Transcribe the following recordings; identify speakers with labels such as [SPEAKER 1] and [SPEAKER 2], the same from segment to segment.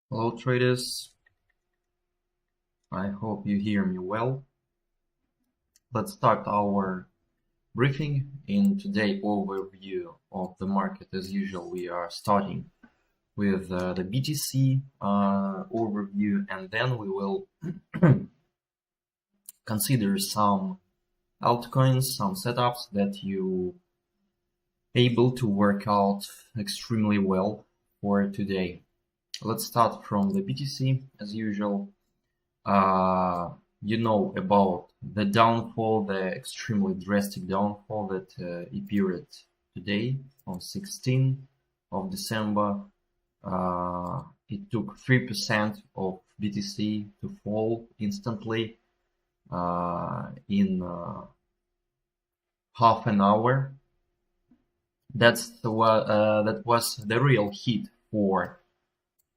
[SPEAKER 1] Hello traders, I hope you hear me well. Let's start our briefing. In today's overview of the market, as usual, we are starting with the BTC overview, and then we will consider some altcoins, some setups that you able to work out extremely well for today. Let's start from the BTC as usual. You know about the downfall, the extremely drastic downfall that appeared today on 16th of December. It took 3% of BTC to fall instantly in half an hour. That was the real hit for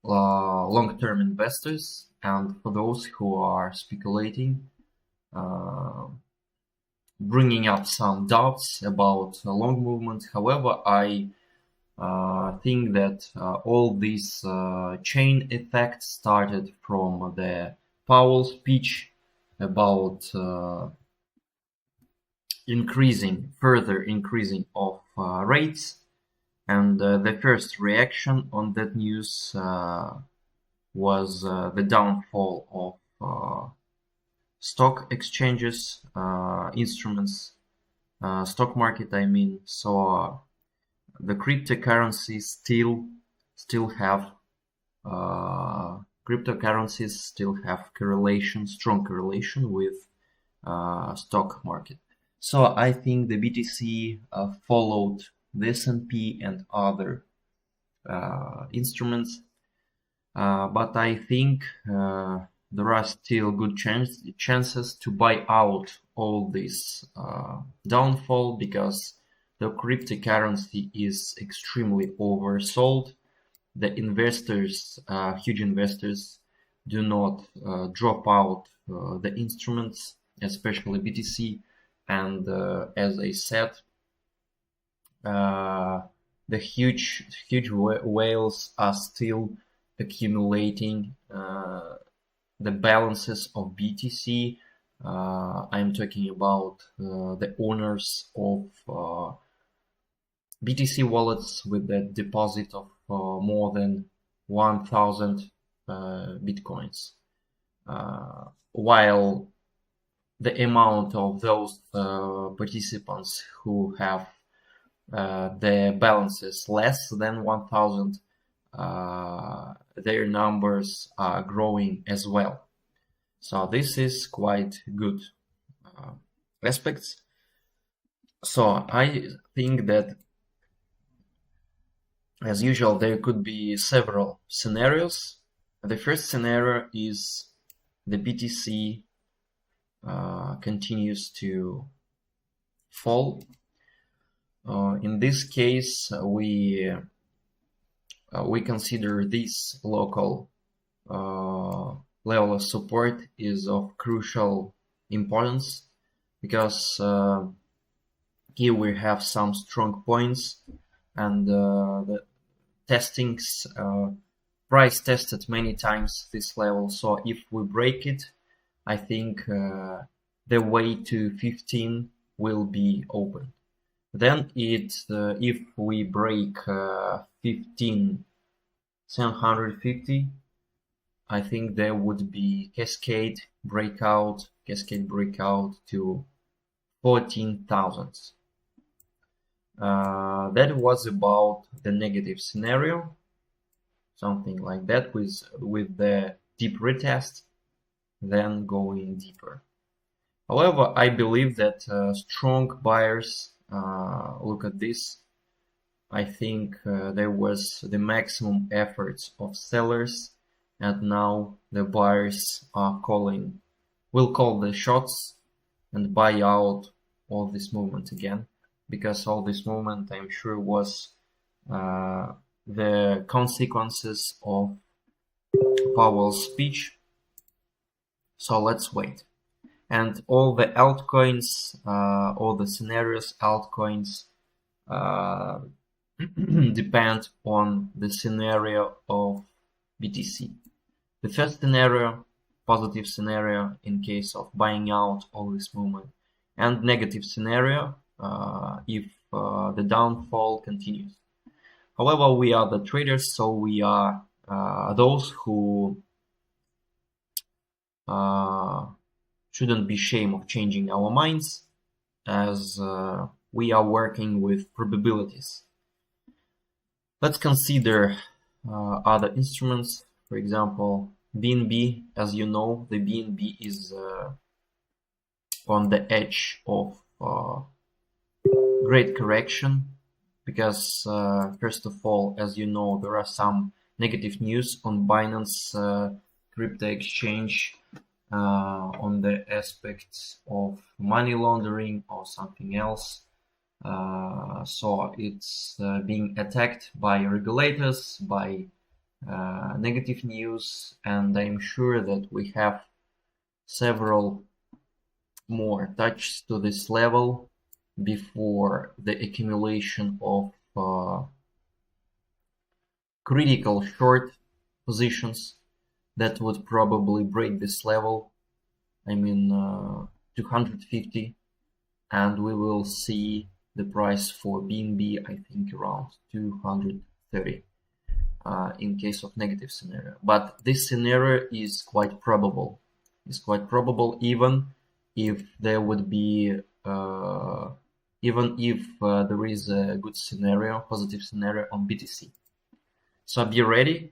[SPEAKER 1] long-term investors and for those who are speculating, bringing up some doubts about long movement. However, I think that all these chain effects started from the Powell speech about further increasing of rates. And the first reaction on that news was the downfall of stock exchanges, instruments, stock market, I mean. So the cryptocurrencies still have strong correlation with stock market. So I think the BTC followed the S&P and other instruments, but I think there are still good chances to buy out all this downfall, because the cryptocurrency is extremely oversold. The investors, huge investors, do not drop out the instruments, especially BTC. And as I said, the huge whales are still accumulating the balances of BTC. I'm talking about the owners of BTC wallets with the deposit of more than 1,000 bitcoins, while the amount of those participants who have the balances less than 1,000, their numbers are growing as well. So this is quite good aspects. So I think that, as usual, there could be several scenarios. The first scenario is the BTC continues to fall. In this case, we consider this local level of support is of crucial importance, because here we have some strong points, and the testings price tested many times this level. So if we break it, I think the way to 15 will be open. Then if we break 15,750, I think there would be cascade breakout to 14,000. That was about the negative scenario, something like that, with the deep retest, then going deeper. However, I believe that strong buyers look at this. I think there was the maximum efforts of sellers, and now the buyers will call the shots and buy out all this movement again, because all this movement, I'm sure, was the consequences of Powell's speech. So let's wait. And all the altcoins, all the scenarios, altcoins depend on the scenario of BTC. The first scenario, positive scenario in case of buying out all this movement, and negative scenario if the downfall continues. However, we are the traders, so we are those who shouldn't be ashamed of changing our minds, as we are working with probabilities. Let's consider other instruments. For example, BNB. As you know, the BNB is on the edge of great correction because, first of all, as you know, there are some negative news on Binance crypto exchange on the aspects of money laundering or something else. So it's being attacked by regulators, by negative news, and I'm sure that we have several more touches to this level before the accumulation of critical short positions that would probably break this level, I mean 250, and we will see the price for BNB, I think around 230 in case of negative scenario. But this scenario is quite probable. It's quite probable even if there would be, even if there is a good scenario, positive scenario on BTC. So be ready.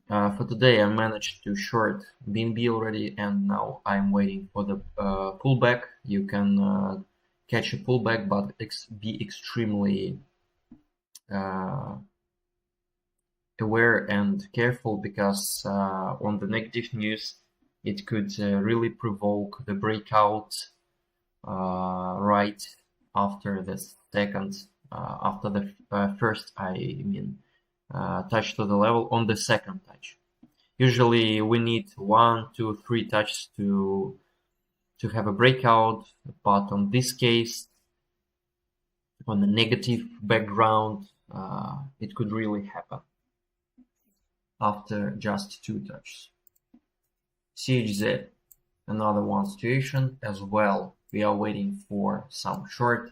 [SPEAKER 1] For today I managed to short BNB already, and now I'm waiting for the pullback. You can catch a pullback, but be extremely aware and careful, because on the negative news it could really provoke the breakout right after the second, after the first, I mean, touch to the level on the second touch. Usually we need 1, 2, 3 touches to have a breakout, but on this case, on the negative background, it could really happen after just 2 touches. CHZ, another one situation as well. We are waiting for some short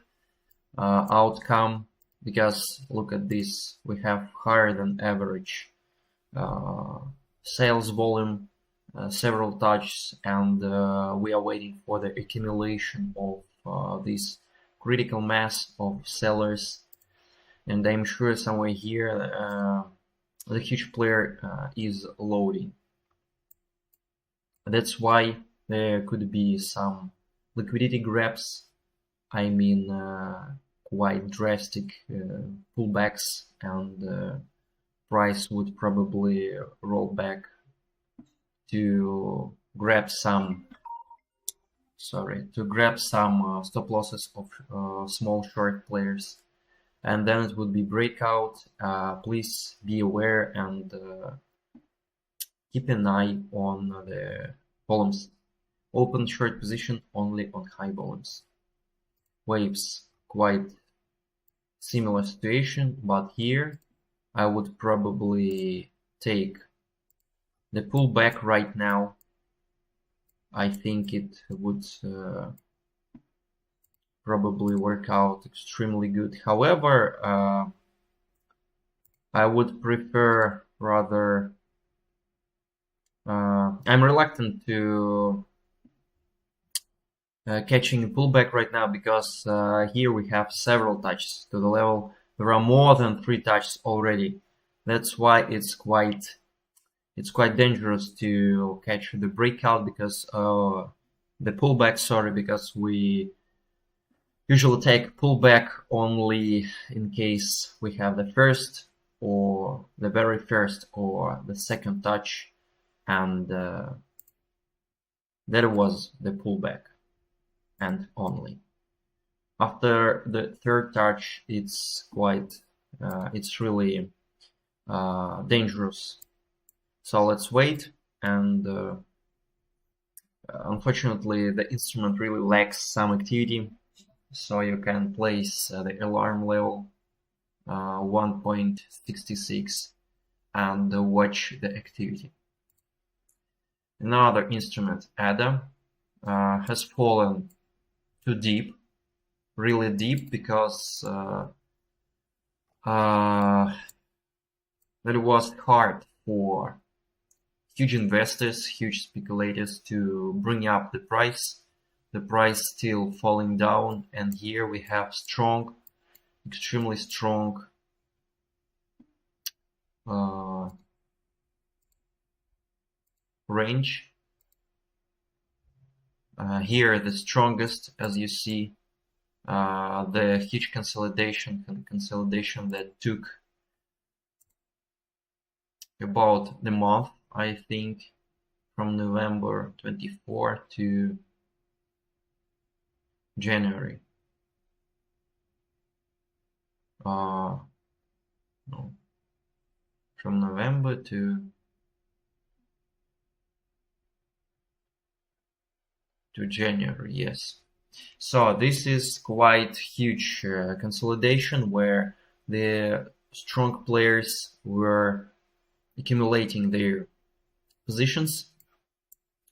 [SPEAKER 1] outcome, because look at this, we have higher than average sales volume, several touches, and we are waiting for the accumulation of this critical mass of sellers. And I'm sure somewhere here the huge player is loading. That's why there could be some liquidity grabs, I mean quite drastic pullbacks, and price would probably roll back to grab some stop losses of small short players, and then it would be breakout. Please be aware and keep an eye on the volumes. Open short position only on high volumes. Waves, quite similar situation, but here I would probably take the pullback right now. I think it would probably work out extremely good. However, I would prefer rather, I'm reluctant to catching a pullback right now, because here we have several touches to the level. There are more than 3 touches already. That's why it's quite dangerous to catch the breakout, because the pullback, sorry, because we usually take pullback only in case we have the first or the very first or the second touch, and that was the pullback, and only after the third touch it's quite it's really dangerous. So let's wait, and unfortunately the instrument really lacks some activity, so you can place the alarm level 1.66 and watch the activity. Another instrument, ADA, has fallen too deep, really deep, because it was hard for huge investors, huge speculators to bring up the price. The price still falling down, and here we have strong, extremely strong range. Here the strongest, as you see, the huge consolidation that took about the month, I think, from November 24 to January. No, from November to January, yes. So this is quite huge consolidation where the strong players were accumulating their positions,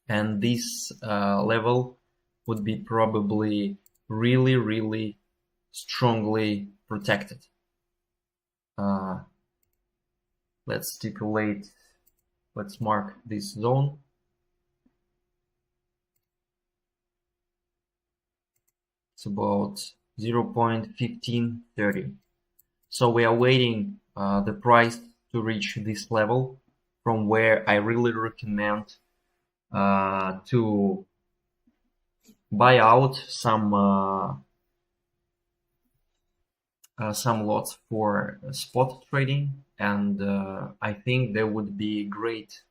[SPEAKER 1] and this level would be probably really strongly protected. Let's stipulate, let's mark this zone. It's about 0.1530. So we are waiting the price to reach this level, from where I really recommend to buy out some lots for spot trading, and I think there would be great,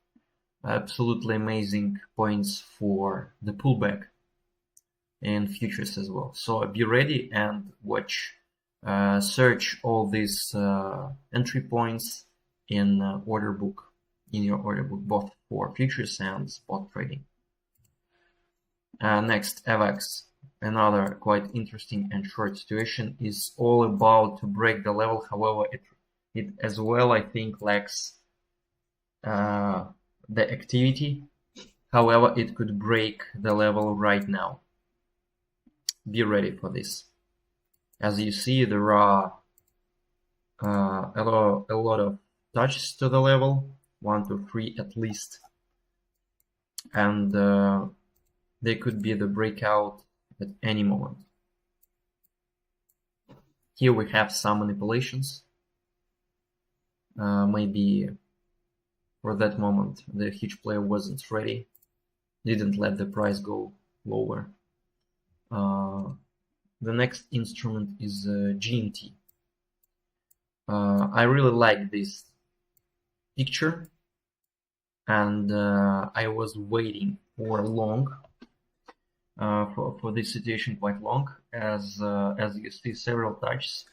[SPEAKER 1] absolutely amazing points for the pullback in futures as well. So be ready and watch, search all these entry points in order book, in your order book, both for futures and spot trading. Next, AVAX. Another quite interesting and short situation, is all about to break the level. However, it as well, I think, lacks the activity. However, it could break the level right now. Be ready for this. As you see, there are a lot of touches to the level, 1 to 3 at least, and they could be the breakout at any moment. Here we have some manipulations. Maybe for that moment the huge player wasn't ready, didn't let the price go lower. The next instrument is GMT. I really like this picture, and I was waiting for long, for this situation quite long, as you see several touches.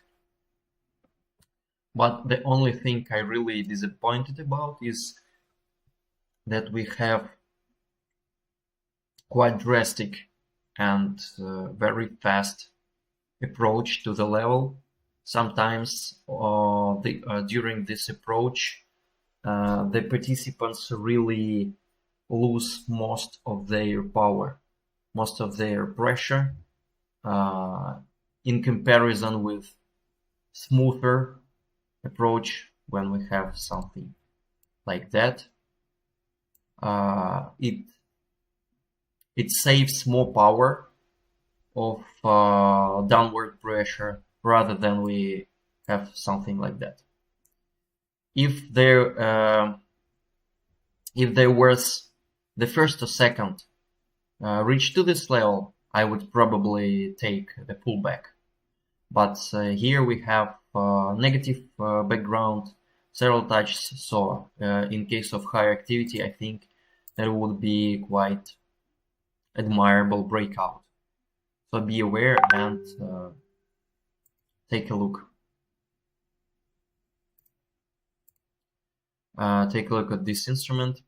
[SPEAKER 1] But the only thing I really disappointed about is that we have quite drastic and very fast approach to the level. Sometimes during this approach, the participants really lose most of their power, most of their pressure, in comparison with smoother approach. When we have something like that, it saves more power of downward pressure rather than we have something like that. If there was the first or second reach to this level, I would probably take the pullback. But here we have negative background, several touches, so in case of higher activity, I think that would be quite admirable breakout. So be aware and take a look. Take a look at this instrument.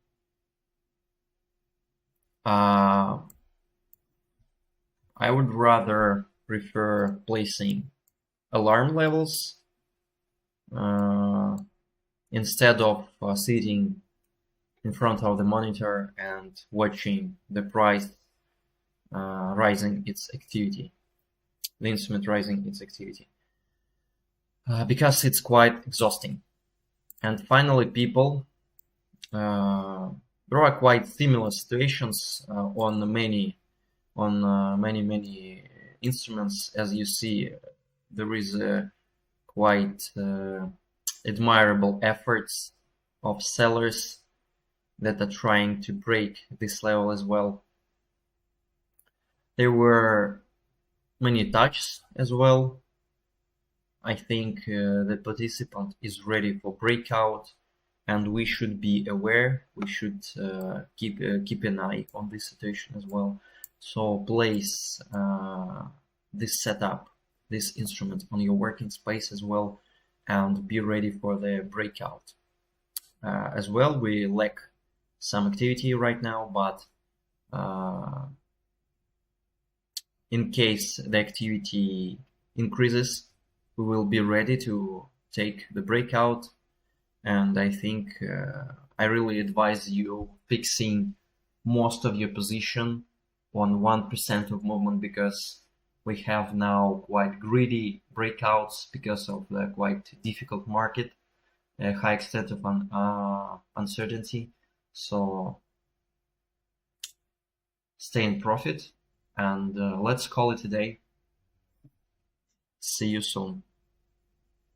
[SPEAKER 1] I would rather prefer placing alarm levels instead of sitting in front of the monitor and watching the price rising its activity, the instrument rising its activity, because it's quite exhausting. And finally, people, there are quite similar situations on many instruments. As you see, there is quite admirable efforts of sellers that are trying to break this level as well. There were many touches as well. I think the participant is ready for breakout, and we should be aware. We should keep an eye on this situation as well. So place this setup, this instrument on your working space as well, and be ready for the breakout. As well, we lack some activity right now, but in case the activity increases, we will be ready to take the breakout. And I think I really advise you fixing most of your position on 1% of movement, because we have now quite greedy breakouts because of the quite difficult market, a high extent of uncertainty. So stay in profit, and let's call it a day. See you soon.